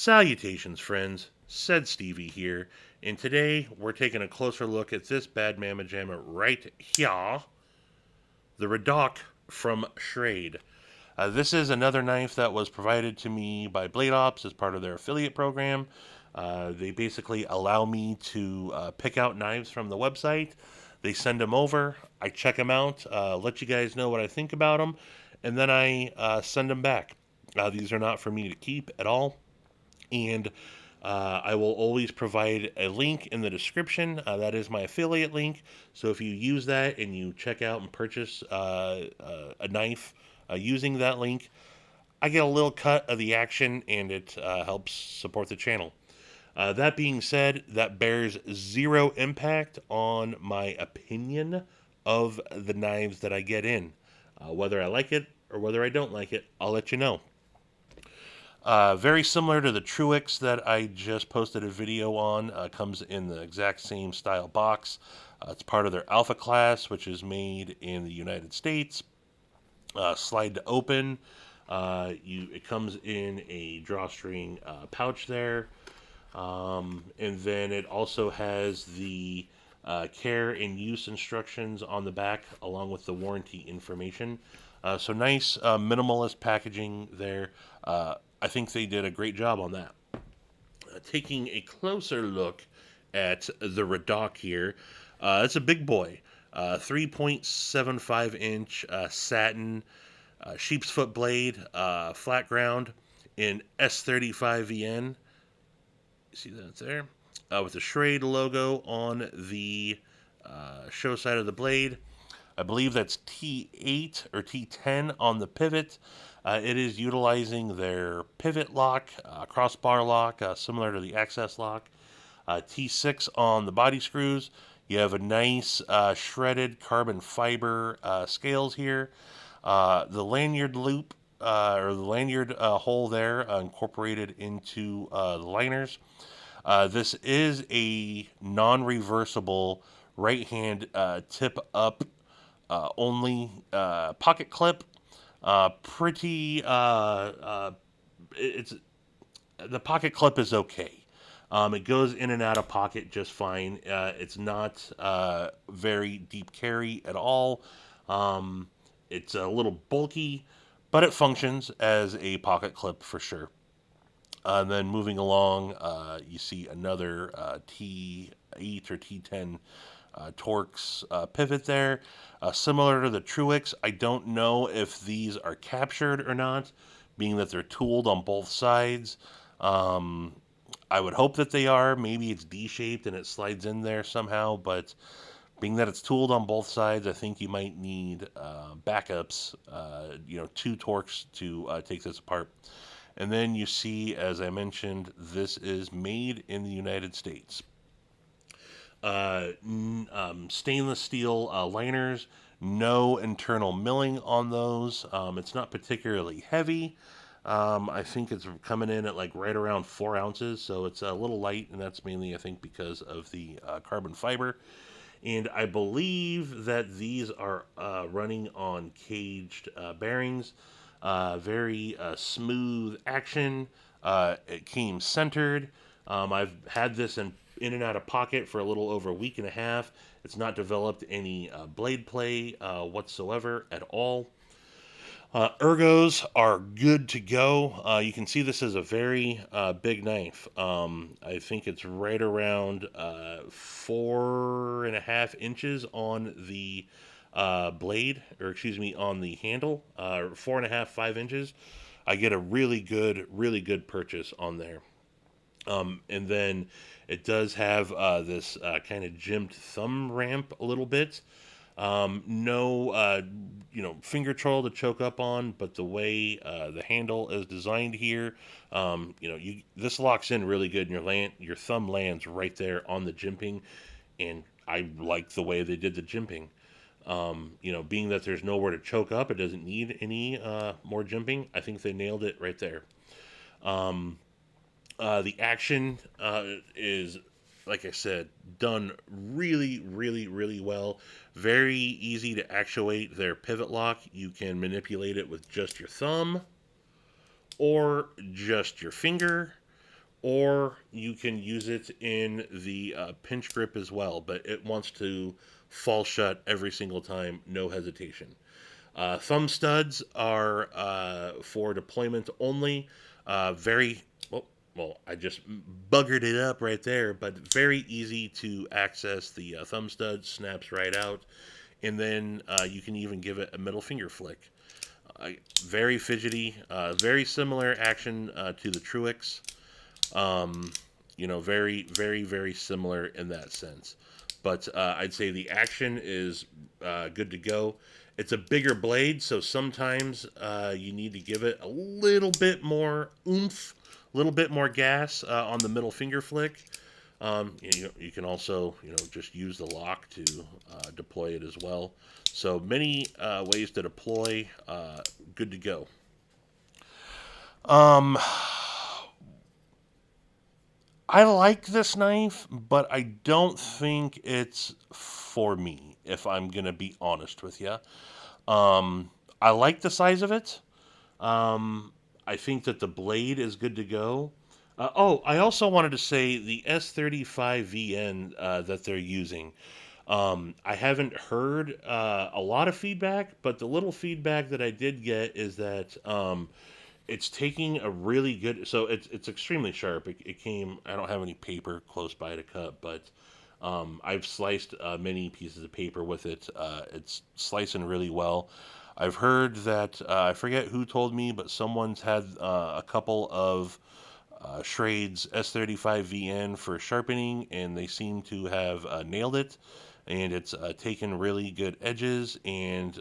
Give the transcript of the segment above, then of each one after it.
Salutations, friends. Said Stevie here, and today we're taking a closer look at this bad mamma jamma right here, the Radok from Schrade. This is another knife that was provided to me by Blade Ops as part of their affiliate program. They basically allow me to pick out knives from the website. They send them over. I check them out, let you guys know what I think about them, and then I send them back. These are not for me to keep at all. And I will always provide a link in the description. That is my affiliate link. So if you use that and you check out and purchase a knife using that link, I get a little cut of the action and it helps support the channel. That being said, that bears zero impact on my opinion of the knives that I get in. Whether I like it or whether I don't like it, I'll let you know. Very similar to the Truex that I just posted a video on. Comes in the exact same style box. It's part of their Alpha class, which is made in the United States. Slide to open. It comes in a drawstring pouch there, and then it also has the care and use instructions on the back, along with the warranty information. So nice minimalist packaging there. I think they did a great job on that. Taking a closer look at the Radok here, it's a big boy. 3.75 inch satin sheep's foot blade, flat ground in S35VN. You see that there? With the Schrade logo on the show side of the blade. I believe that's T8 or T10 on the pivot. It is utilizing their pivot lock, crossbar lock, similar to the access lock. T6 on the body screws. You have a nice shredded carbon fiber scales here. The lanyard loop or the lanyard hole there incorporated into the liners. This is a non-reversible right hand tip up only pocket clip. Pretty. It's The pocket clip is okay. It goes in and out of pocket just fine. It's not very deep carry at all. It's a little bulky, but it functions as a pocket clip for sure. And then moving along, you see another T8 or T10 Torx pivot there. Similar to the Truex, I don't know if these are captured or not, being that they're tooled on both sides. I would hope that they are. Maybe it's D-shaped and it slides in there somehow, but being that it's tooled on both sides, I think you might need backups, two Torx to take this apart. And then you see, as I mentioned, this is made in the United States. Stainless steel liners, no internal milling on those. It's not particularly heavy. I think it's coming in at like right around 4 ounces, so it's a little light, and that's mainly, I think, because of the carbon fiber. And I believe that these are running on caged bearings. Very smooth action. It came centered. I've had this in and out of pocket for a little over a week and a half. It's not developed any blade play whatsoever at all. Ergos are good to go. You can see this is a very big knife. I think it's right around 4.5 inches on the blade, or excuse me, on the handle. 4.5, 5 inches. I get a really good purchase on there. And then it does have this kind of jimped thumb ramp a little bit. No, finger troll to choke up on, but the way the handle is designed here, this locks in really good, and your thumb lands right there on the jimping, and I like the way they did the jimping. Being that there's nowhere to choke up, it doesn't need any more jimping. I think they nailed it right there. The action is, like I said, done really well. Very easy to actuate their pivot lock. You can manipulate it with just your thumb or just your finger. or you can use it in the pinch grip as well, but it wants to fall shut every single time, no hesitation. Thumb studs are for deployment only. Very well, I just buggered it up right there, but very easy to access. The thumb stud snaps right out, and then you can even give it a middle finger flick. Very fidgety, very similar action to the Truix. Very, very, very similar in that sense. But I'd say the action is good to go. It's a bigger blade, so sometimes you need to give it a little bit more oomph, a little bit more gas on the middle finger flick. You can also, just use the lock to deploy it as well. So many ways to deploy. Good to go. Um, I like this knife, but I don't think it's for me, if I'm going to be honest with you. I like the size of it. Um, I think that the blade is good to go. I also wanted to say the S35VN that they're using. I haven't heard a lot of feedback, but the little feedback that I did get is that it's taking a really good. So it's extremely sharp. It came. I don't have any paper close by to cut, but I've sliced many pieces of paper with it. It's slicing really well. I've heard that I forget who told me, but someone's had a couple of Schrade's S35VN for sharpening, and they seem to have nailed it. And it's taken really good edges and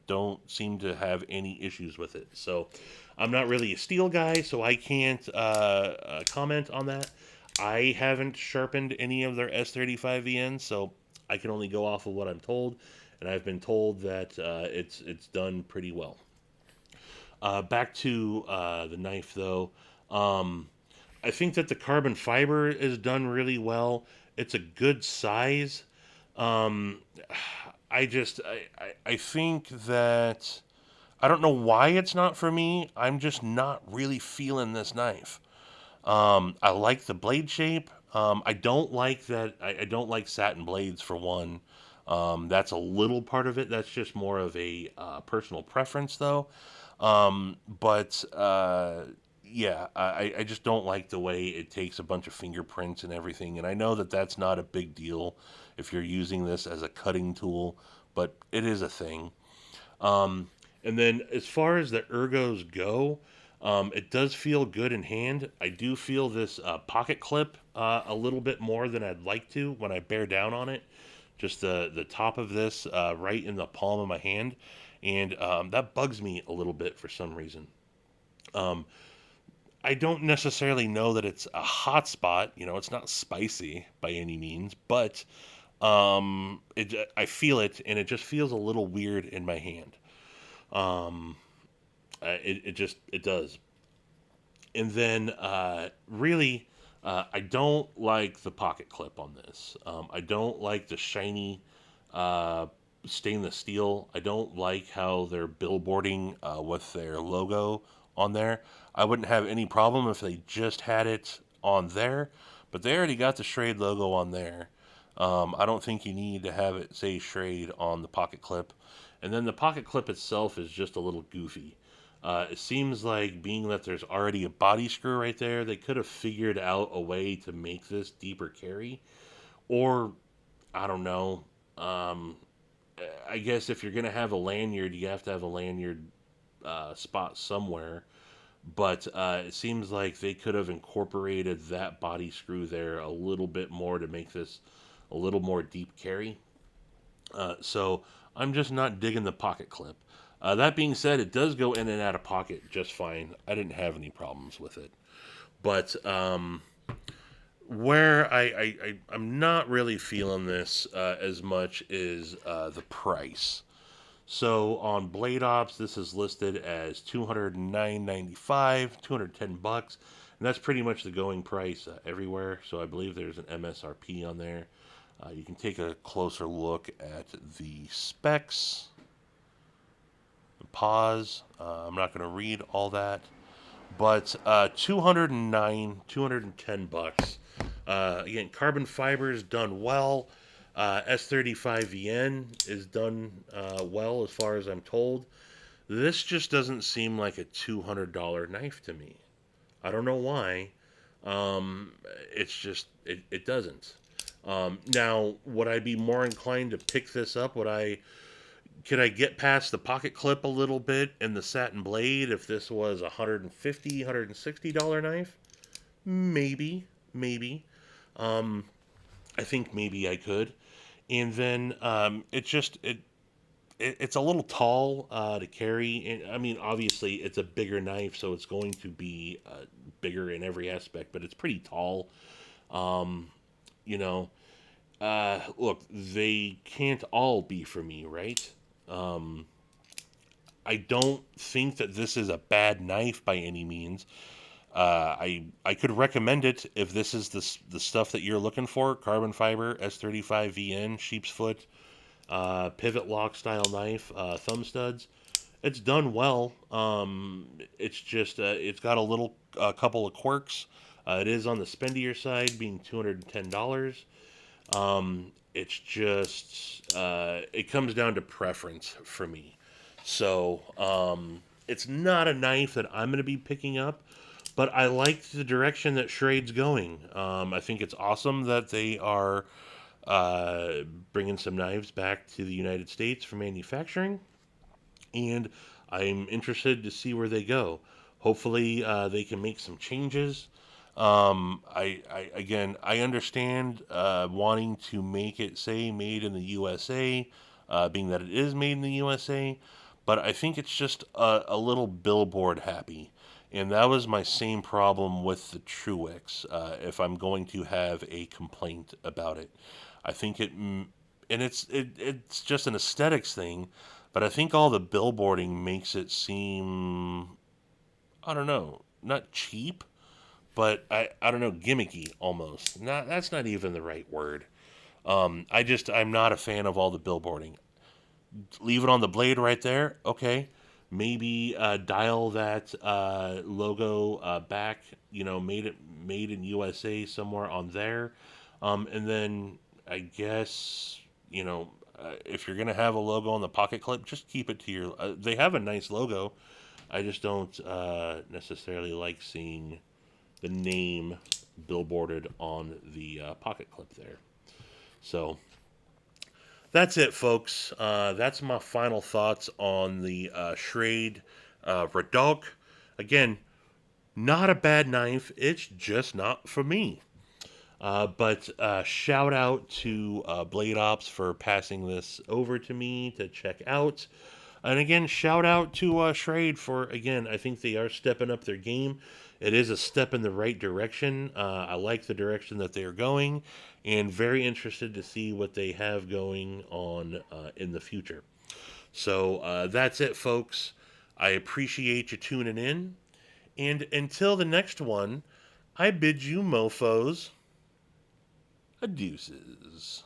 don't seem to have any issues with it. So I'm not really a steel guy, so I can't comment on that. I haven't sharpened any of their S35VNs, so I can only go off of what I'm told, and I've been told that it's done pretty well. Back to the knife, though. Um, I think that the carbon fiber is done really well. It's a good size. Um, I think that I don't know why it's not for me. I'm just not really feeling this knife. I like the blade shape. I don't like that. I don't like satin blades for one. That's a little part of it. That's just more of a personal preference, though. But yeah, I just don't like the way it takes a bunch of fingerprints and everything. And I know that that's not a big deal if you're using this as a cutting tool, but it is a thing. Um, and then as far as the ergos go, it does feel good in hand. I do feel this pocket clip a little bit more than I'd like to when I bear down on it. Just the top of this right in the palm of my hand. And that bugs me a little bit for some reason. Um, I don't necessarily know that it's a hot spot. It's not spicy by any means, but I feel it, and it just feels a little weird in my hand. Um, it does. And then really, I don't like the pocket clip on this. I don't like the shiny uh, stainless steel. I don't like how they're billboarding with their logo on there. I wouldn't have any problem if they just had it on there, but they already got the Schrade logo on there. I don't think you need to have it say Schrade on the pocket clip. And then the pocket clip itself is just a little goofy. It seems like, being that there's already a body screw right there, they could have figured out a way to make this deeper carry. Or, I don't know. Um, I guess if you're going to have a lanyard, you have to have a lanyard spot somewhere. But it seems like they could have incorporated that body screw there a little bit more to make this a little more deep carry. So I'm just not digging the pocket clip. That being said, it does go in and out of pocket just fine. I didn't have any problems with it. But where I'm not really feeling this as much is the price. So on Blade Ops, this is listed as $209.95, $210, and that's pretty much the going price everywhere. So I believe there's an MSRP on there. You can take a closer look at the specs. Pause. I'm not going to read all that, But 210 bucks. Again, carbon fiber is done well. S35VN is done well as far as I'm told. This just doesn't seem like a $200 knife to me. I don't know why. Um, it's just it doesn't. Now, would I be more inclined to pick this up? Could I get past the pocket clip a little bit and the satin blade if this was a $160 knife? Maybe, maybe. Um, I think maybe I could. And then it's a little tall to carry. And, I mean, obviously it's a bigger knife, so it's going to be bigger in every aspect. But it's pretty tall. Um, you know, look, they can't all be for me, right? Um, I don't think that this is a bad knife by any means. I could recommend it if this is the stuff that you're looking for: carbon fiber, S35VN, sheep's foot, pivot lock style knife, thumb studs. It's done well. It's just it's got a little couple of quirks. It is on the spendier side, being $210. It's just it comes down to preference for me. So it's not a knife that I'm going to be picking up, but I like the direction that Schrade's going. I think it's awesome that they are uh, bringing some knives back to the United States for manufacturing, and I'm interested to see where they go. Hopefully, they can make some changes. I again, I understand wanting to make it say made in the USA, being that it is made in the USA, but I think it's just a little billboard happy. And that was my same problem with the Truex. If I'm going to have a complaint about it, I think and it's just an aesthetics thing, but I think all the billboarding makes it seem, I don't know, not cheap, but I don't know, gimmicky almost. Not that's not even the right word. I'm not a fan of all the billboarding. Leave it on the blade right there. Okay, maybe dial that logo back. Made in USA somewhere on there, and then I guess if you're gonna have a logo on the pocket clip, just keep it to your. They have a nice logo. I just don't necessarily like seeing the name billboarded on the pocket clip there. So that's it, folks. That's my final thoughts on the Schrade Radok. Again, not a bad knife. It's just not for me. But shout out to Blade Ops for passing this over to me to check out. And again, shout out to Schrade for, again, I think they are stepping up their game. It is a step in the right direction. I like the direction that they are going, and very interested to see what they have going on in the future. So that's it, folks. I appreciate you tuning in. And until the next one, I bid you mofos adeuces.